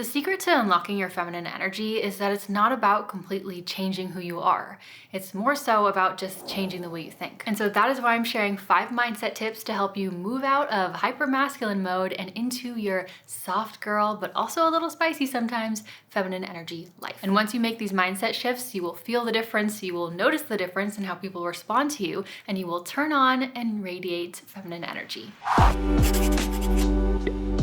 The secret to unlocking your feminine energy is that it's not about completely changing who you are. It's more so about just changing the way you think. And so that is why I'm sharing 5 mindset tips to help you move out of hyper-masculine mode and into your soft girl, but also a little spicy sometimes, feminine energy life. And once you make these mindset shifts, you will feel the difference, you will notice the difference in how people respond to you, and you will turn on and radiate feminine energy.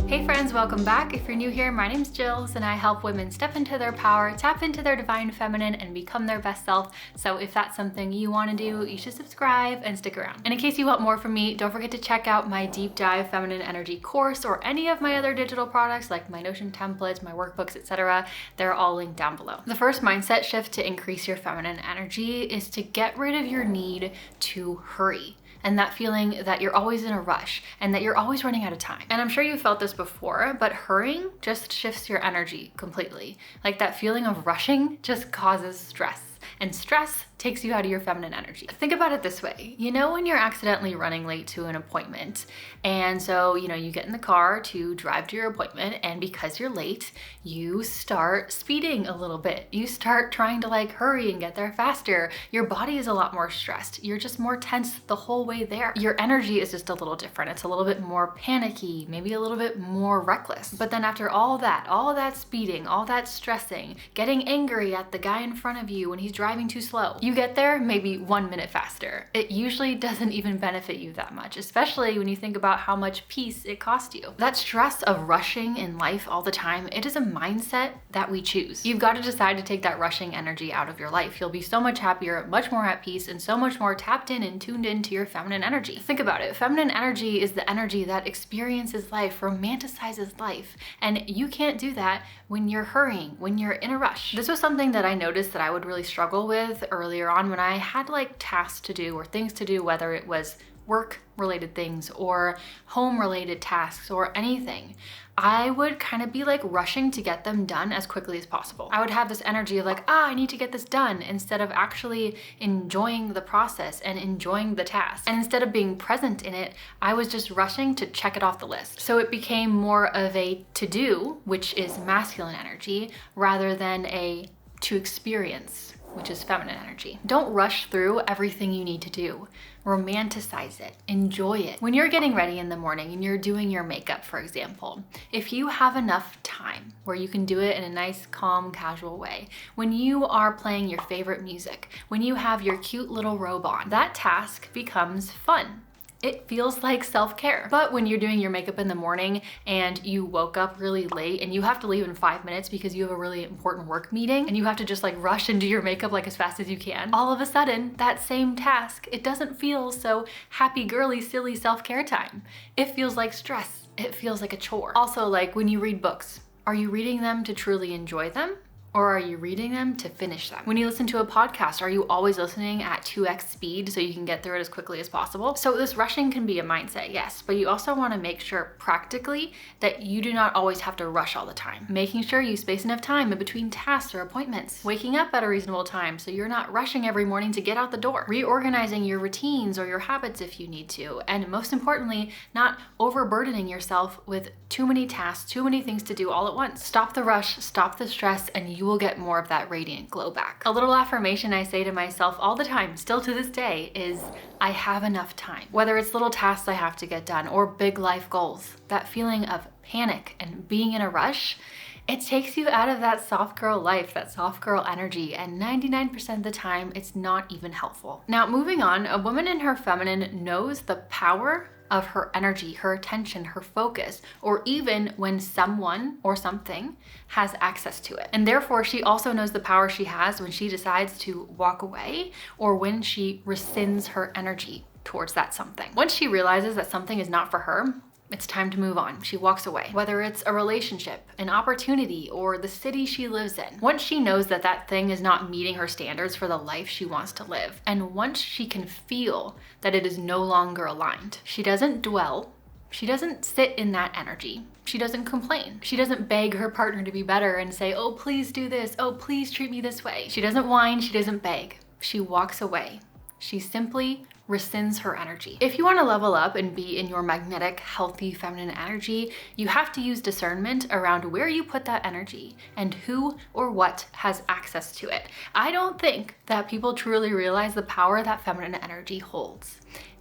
Hey friends, welcome back. If you're new here, my name's Jillz and I help women step into their power, tap into their divine feminine, and become their best self. So if that's something you want to do, you should subscribe and stick around. And in case you want more from me, don't forget to check out my deep dive feminine energy course or any of my other digital products like my Notion templates, my workbooks, etc. They're all linked down below. The first mindset shift to increase your feminine energy is to get rid of your need to hurry. And that feeling that you're always in a rush and that you're always running out of time. And I'm sure you felt this before, but hurrying just shifts your energy completely. Like that feeling of rushing just causes stress. And stress takes you out of your feminine energy. Think about it this way. You know when you're accidentally running late to an appointment, and so, you get in the car to drive to your appointment, and because you're late, you start speeding a little bit. You start trying to hurry and get there faster. Your body is a lot more stressed. You're just more tense the whole way there. Your energy is just a little different. It's a little bit more panicky, maybe a little bit more reckless. But then after all that speeding, all that stressing, getting angry at the guy in front of you when he's driving too slow, you get there maybe 1 minute faster. It usually doesn't even benefit you that much, especially when you think about how much peace it cost you. That stress of rushing in life all the time, it is a mindset that we choose. You've got to decide to take that rushing energy out of your life. You'll be so much happier, much more at peace, and so much more tapped in and tuned into your feminine energy. Think about it. Feminine energy is the energy that experiences life, romanticizes life, and you can't do that when you're hurrying, when you're in a rush. This was something that I noticed that I would really struggle with earlier on when I had tasks to do or things to do, whether it was work related things or home related tasks or anything. I would kind of be rushing to get them done as quickly as possible. I would have this energy of I need to get this done, instead of actually enjoying the process and enjoying the task. And instead of being present in it, I was just rushing to check it off the list. So it became more of a to-do, which is masculine energy, rather than a to experience, which is feminine energy. Don't rush through everything you need to do. Romanticize it, enjoy it. When you're getting ready in the morning and you're doing your makeup, for example, if you have enough time where you can do it in a nice, calm, casual way, when you are playing your favorite music, when you have your cute little robe on, that task becomes fun. It feels like self-care. But when you're doing your makeup in the morning and you woke up really late and you have to leave in 5 minutes because you have a really important work meeting and you have to just rush and do your makeup as fast as you can, all of a sudden that same task, it doesn't feel so happy, girly, silly self-care time. It feels like stress. It feels like a chore. Also, when you read books, are you reading them to truly enjoy them? Or are you reading them to finish them? When you listen to a podcast, are you always listening at 2x speed so you can get through it as quickly as possible? So this rushing can be a mindset, yes, but you also want to make sure practically that you do not always have to rush all the time. Making sure you space enough time in between tasks or appointments. Waking up at a reasonable time so you're not rushing every morning to get out the door. Reorganizing your routines or your habits if you need to. And most importantly, not overburdening yourself with too many tasks, too many things to do all at once. Stop the rush, stop the stress, and you will get more of that radiant glow back. A little affirmation I say to myself all the time, still to this day, is I have enough time. Whether it's little tasks I have to get done or big life goals, that feeling of panic and being in a rush, it takes you out of that soft girl life, that soft girl energy, and 99% of the time, it's not even helpful. Now, moving on, a woman in her feminine knows the power of her energy, her attention, her focus, or even when someone or something has access to it. And therefore, she also knows the power she has when she decides to walk away or when she rescinds her energy towards that something. Once she realizes that something is not for her, it's time to move on. She walks away. Whether it's a relationship, an opportunity, or the city she lives in. Once she knows that that thing is not meeting her standards for the life she wants to live, and once she can feel that it is no longer aligned, she doesn't dwell. She doesn't sit in that energy. She doesn't complain. She doesn't beg her partner to be better and say, oh, please do this. Oh, please treat me this way. She doesn't whine. She doesn't beg. She walks away. She simply rescinds her energy. If you want to level up and be in your magnetic, healthy, feminine energy, you have to use discernment around where you put that energy and who or what has access to it. I don't think that people truly realize the power that feminine energy holds.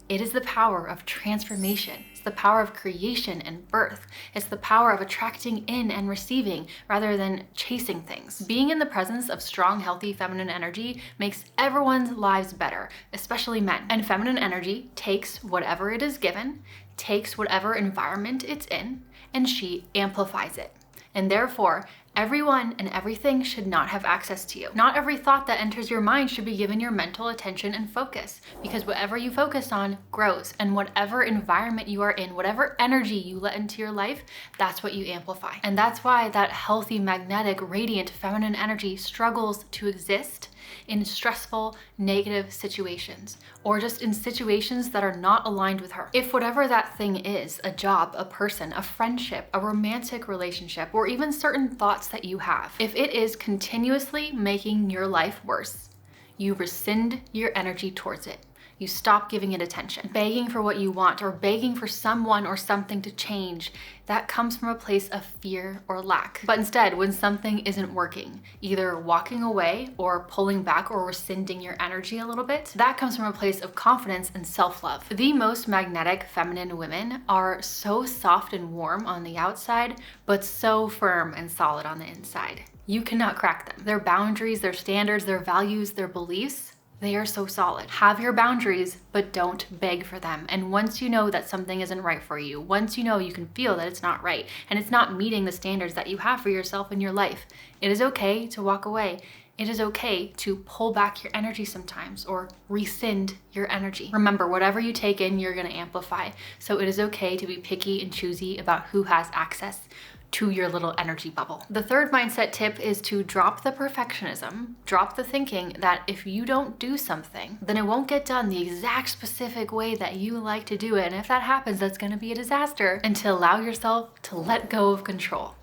It is the power of transformation. It's the power of creation and birth. It's the power of attracting in and receiving rather than chasing things. Being in the presence of strong, healthy feminine energy makes everyone's lives better, especially men. And feminine energy takes whatever it is given, takes whatever environment it's in, and she amplifies it. And therefore, everyone and everything should not have access to you. Not every thought that enters your mind should be given your mental attention and focus, because whatever you focus on grows, and whatever environment you are in, whatever energy you let into your life, that's what you amplify. And that's why that healthy, magnetic, radiant, feminine energy struggles to exist in stressful, negative situations, or just in situations that are not aligned with her. If whatever that thing is, a job, a person, a friendship, a romantic relationship, or even certain thoughts that you have, if it is continuously making your life worse, you rescind your energy towards it. You stop giving it attention. Begging for what you want or begging for someone or something to change, that comes from a place of fear or lack. But instead, when something isn't working, either walking away or pulling back or rescinding your energy a little bit, that comes from a place of confidence and self-love. The most magnetic feminine women are so soft and warm on the outside, but so firm and solid on the inside. You cannot crack them. Their boundaries, their standards, their values, their beliefs, they are so solid. Have your boundaries, but don't beg for them. And once you know that something isn't right for you, once you know you can feel that it's not right and it's not meeting the standards that you have for yourself in your life, it is okay to walk away. It is okay to pull back your energy sometimes or rescind your energy. Remember, whatever you take in, you're gonna amplify. So it is okay to be picky and choosy about who has access to your little energy bubble. The third mindset tip is to drop the perfectionism, drop the thinking that if you don't do something, then it won't get done the exact specific way that you like to do it. And if that happens, that's gonna be a disaster. And to allow yourself to let go of control.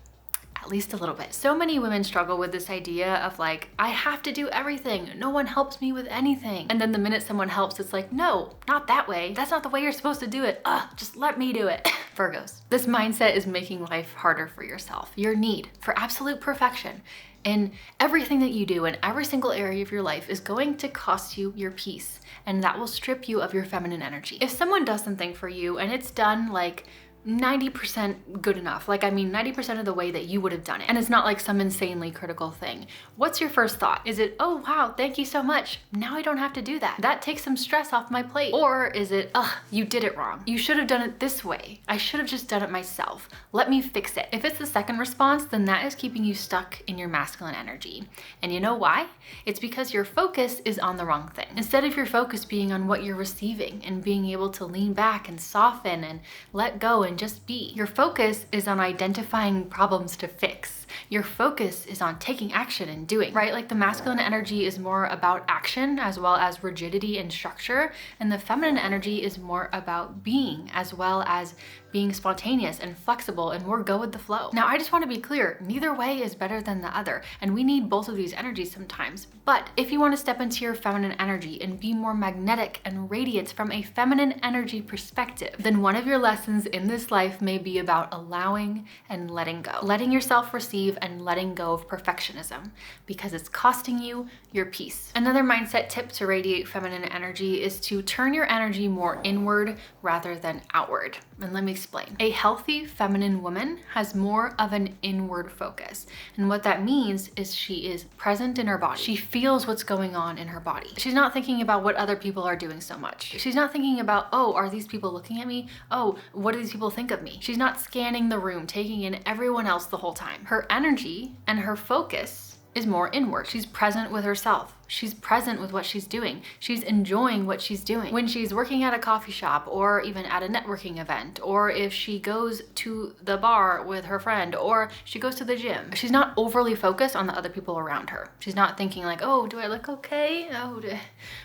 At least a little bit. So many women struggle with this idea of like, I have to do everything. No one helps me with anything. And then the minute someone helps, it's like, no, not that way. That's not the way you're supposed to do it. Just let me do it. Virgos. This mindset is making life harder for yourself. Your need for absolute perfection in everything that you do in every single area of your life is going to cost you your peace, and that will strip you of your feminine energy. If someone does something for you and it's done like 90% good enough, like I mean 90% of the way that you would have done it, and it's not like some insanely critical thing, what's your first thought? Is it, oh wow, thank you so much, now I don't have to do that, that takes some stress off my plate? Or is it, you did it wrong, you should have done it this way, I should have just done it myself, let me fix it? If it's the second response, then that is keeping you stuck in your masculine energy. And you know why? It's because your focus is on the wrong thing. Instead of your focus being on what you're receiving and being able to lean back and soften and let go and just be. Your focus is on identifying problems to fix. Your focus is on taking action and doing, right? Like the masculine energy is more about action as well as rigidity and structure, and the feminine energy is more about being as well as being spontaneous and flexible and more go with the flow. Now, I just want to be clear, neither way is better than the other, and we need both of these energies sometimes. But if you want to step into your feminine energy and be more magnetic and radiant from a feminine energy perspective, then one of your lessons in this life may be about allowing and letting go. Letting yourself receive and letting go of perfectionism, because it's costing you your peace. Another mindset tip to radiate feminine energy is to turn your energy more inward rather than outward. And let me explain. A healthy feminine woman has more of an inward focus. And what that means is she is present in her body. She feels what's going on in her body. She's not thinking about what other people are doing so much. She's not thinking about, oh, are these people looking at me? Oh, what do these people think of me? She's not scanning the room, taking in everyone else the whole time. Her energy and her focus is more inward. She's present with herself. She's present with what she's doing. She's enjoying what she's doing. When she's working at a coffee shop or even at a networking event, or if she goes to the bar with her friend, or she goes to the gym, she's not overly focused on the other people around her. She's not thinking like, oh, do I look okay? Oh,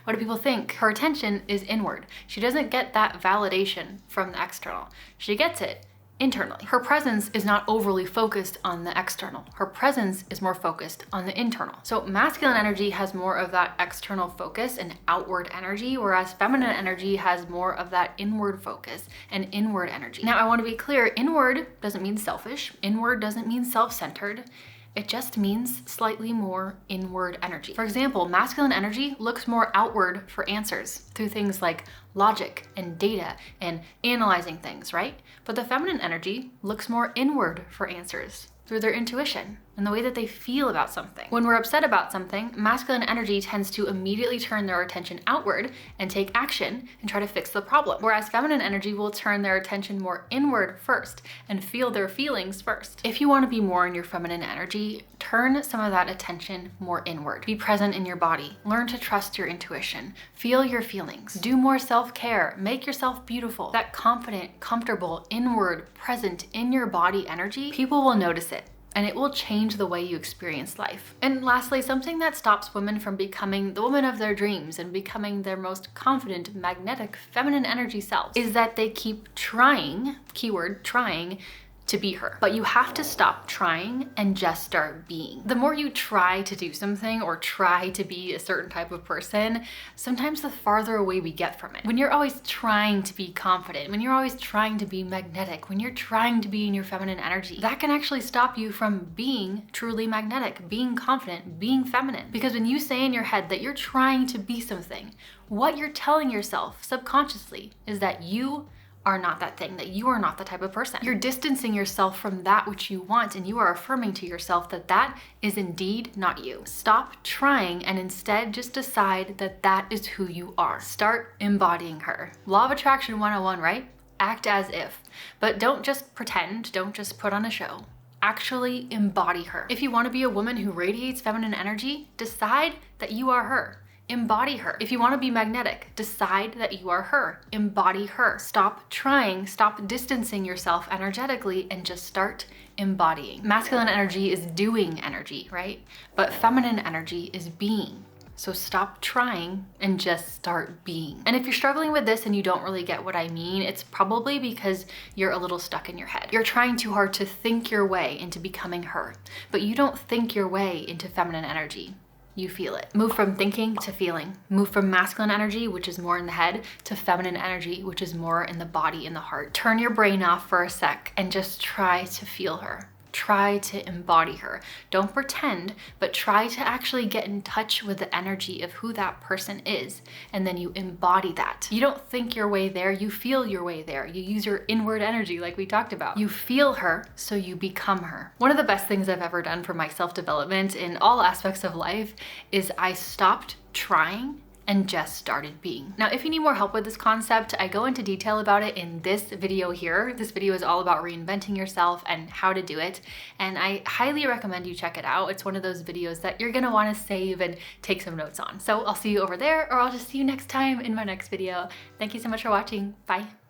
what do people think? Her attention is inward. She doesn't get that validation from the external. She gets it internally. Her presence is not overly focused on the external. Her presence is more focused on the internal. So masculine energy has more of that external focus and outward energy, whereas feminine energy has more of that inward focus and inward energy. Now, I want to be clear, inward doesn't mean selfish. Inward doesn't mean self-centered. It just means slightly more inward energy. For example, masculine energy looks more outward for answers through things like logic and data and analyzing things, right? But the feminine energy looks more inward for answers through their intuition and the way that they feel about something. When we're upset about something, masculine energy tends to immediately turn their attention outward and take action and try to fix the problem. Whereas feminine energy will turn their attention more inward first and feel their feelings first. If you want to be more in your feminine energy, turn some of that attention more inward. Be present in your body. Learn to trust your intuition. Feel your feelings. Do more self-care. Make yourself beautiful. That confident, comfortable, inward, present in your body energy, people will notice it. And it will change the way you experience life. And lastly, something that stops women from becoming the woman of their dreams and becoming their most confident, magnetic, feminine energy selves is that they keep trying, keyword trying, to be her. But you have to stop trying and just start being. The more you try to do something or try to be a certain type of person, sometimes the farther away we get from it. When you're always trying to be confident, when you're always trying to be magnetic, when you're trying to be in your feminine energy, that can actually stop you from being truly magnetic, being confident, being feminine. Because when you say in your head that you're trying to be something, what you're telling yourself subconsciously is that you are not that thing, that you are not the type of person. You're distancing yourself from that which you want, and you are affirming to yourself that that is indeed not you. Stop trying and instead just decide that that is who you are. Start embodying her. Law of Attraction 101, right? Act as if. But don't just pretend, don't just put on a show. Actually embody her. If you want to be a woman who radiates feminine energy, decide that you are her. Embody her. If you want to be magnetic, decide that you are her. Embody her. Stop trying, stop distancing yourself energetically and just start embodying. Masculine energy is doing energy, right? But feminine energy is being. So stop trying and just start being. And if you're struggling with this and you don't really get what I mean, it's probably because you're a little stuck in your head. You're trying too hard to think your way into becoming her, but you don't think your way into feminine energy. You feel it. Move from thinking to feeling. Move from masculine energy, which is more in the head, to feminine energy, which is more in the body and the heart. Turn your brain off for a sec and just try to feel her. Try to embody her. Don't pretend, but try to actually get in touch with the energy of who that person is, and then you embody that. You don't think your way there, you feel your way there. You use your inward energy like we talked about. You feel her, so you become her. One of the best things I've ever done for my self-development in all aspects of life is I stopped trying and just started being. Now, if you need more help with this concept, I go into detail about it in this video here. This video is all about reinventing yourself and how to do it, and I highly recommend you check it out. It's one of those videos that you're gonna wanna save and take some notes on. So I'll see you over there, or I'll just see you next time in my next video. Thank you so much for watching. Bye.